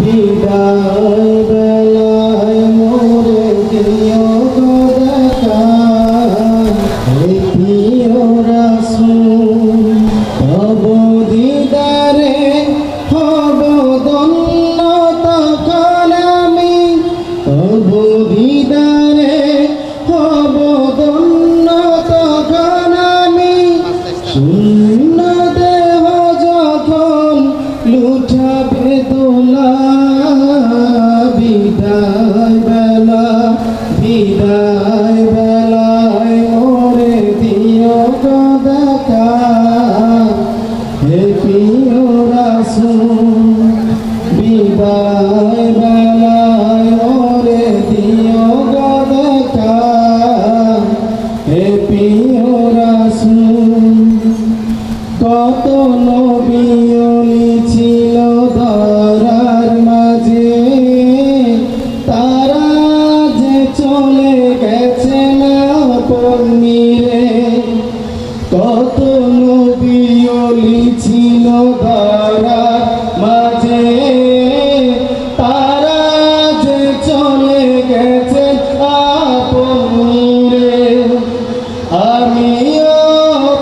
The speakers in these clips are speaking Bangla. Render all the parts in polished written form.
বিদায় বেলায় মোরে দিও গো দেখা, হে প্রিয় রাসূল তব দিদারে হব ধন্য তখন আমি, তব দিদারে হব ধন্য তখন আমি, শূন্য দেহ যখন লুঠাবে দোলা, বিদায় বেলা বিদায় বেলায় মোরে দিও গো দেখা, হে প্রিয় রাসূল বিদায় বেলায় মোরে দিও গো দেখা, হে প্রিয় রাসূল। কত নবী ওলি ছিল ধরার মাঝে, তারা যে চলে গেছে না পন্নিরে, কত নবী ওলি ছিল ধরার মাঝে, তারা যে চলে গেছে আপনিরে, আমিও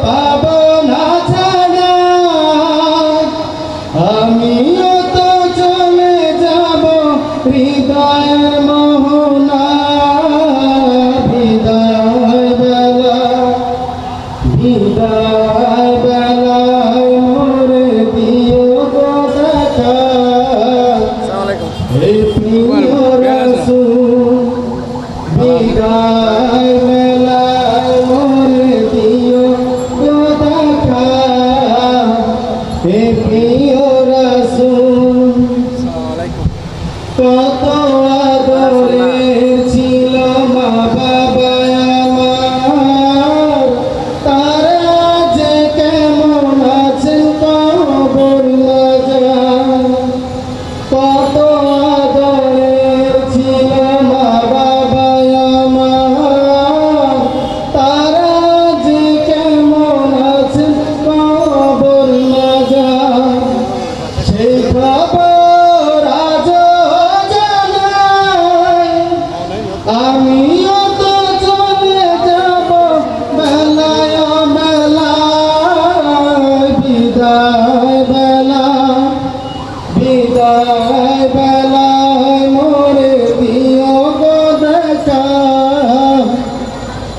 পাব না ছাড়া, আমিও তো চলে যাব হৃদয়ের মোহনা, বিদায় বেলা বিদায় বেলায় মোরে দিও গো দেখা, হে প্রিয় রাসূল বিদায় বেলায় মোরে দিও গো দেখা, হে প্রিয় রাসূল। কত আদরের ছিল মা বাবা আমার, তারা যে কেমন আছেন কবর না যায়, কত আদরের ছিল মা বাবা আমার, তারা যে কেমন আছেন কবর না যায়, সেই খবর আজও জানাই, আমিও তো চলে যাব বেলায় বেলায়, বিদায় বেলা বিদায় বেলায় মোরে দিও গো দেখা,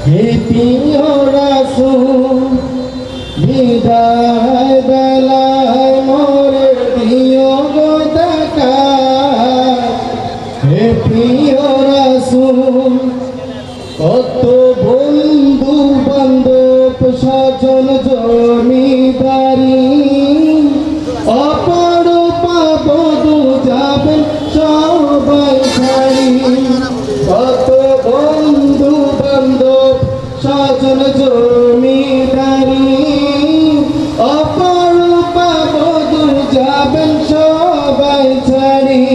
হে প্রিয় রাসূল বিদায় বেলায় মোরে দিও গো দেখা, হে প্রিয় রাসূল। কত বন্ধু বান্ধব স্বজন জমিদারি, অপরূপা বধূ যাবেন সবাই ছাড়ি, কত বন্ধু বান্ধব স্বজন জমিদারি, অপরূপা বধূ যাবেন সবাই ছাড়ি,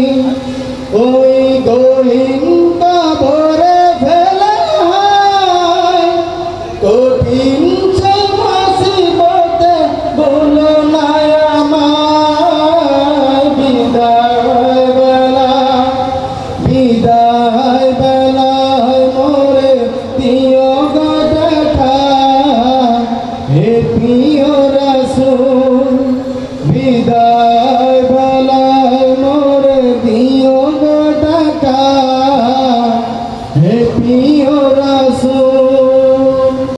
ওই গহীন কবরে ফেলা হয়, কঠিন মুসিবতে বলো না আমায়, বিদায় বেলা বিদায় বেলায় মোরে দিও গো দেখা, হে প্রিয় রাসূল বিদায় বেলায় মোরে দিও গো দেখা, হে প্রিয় রাসূল।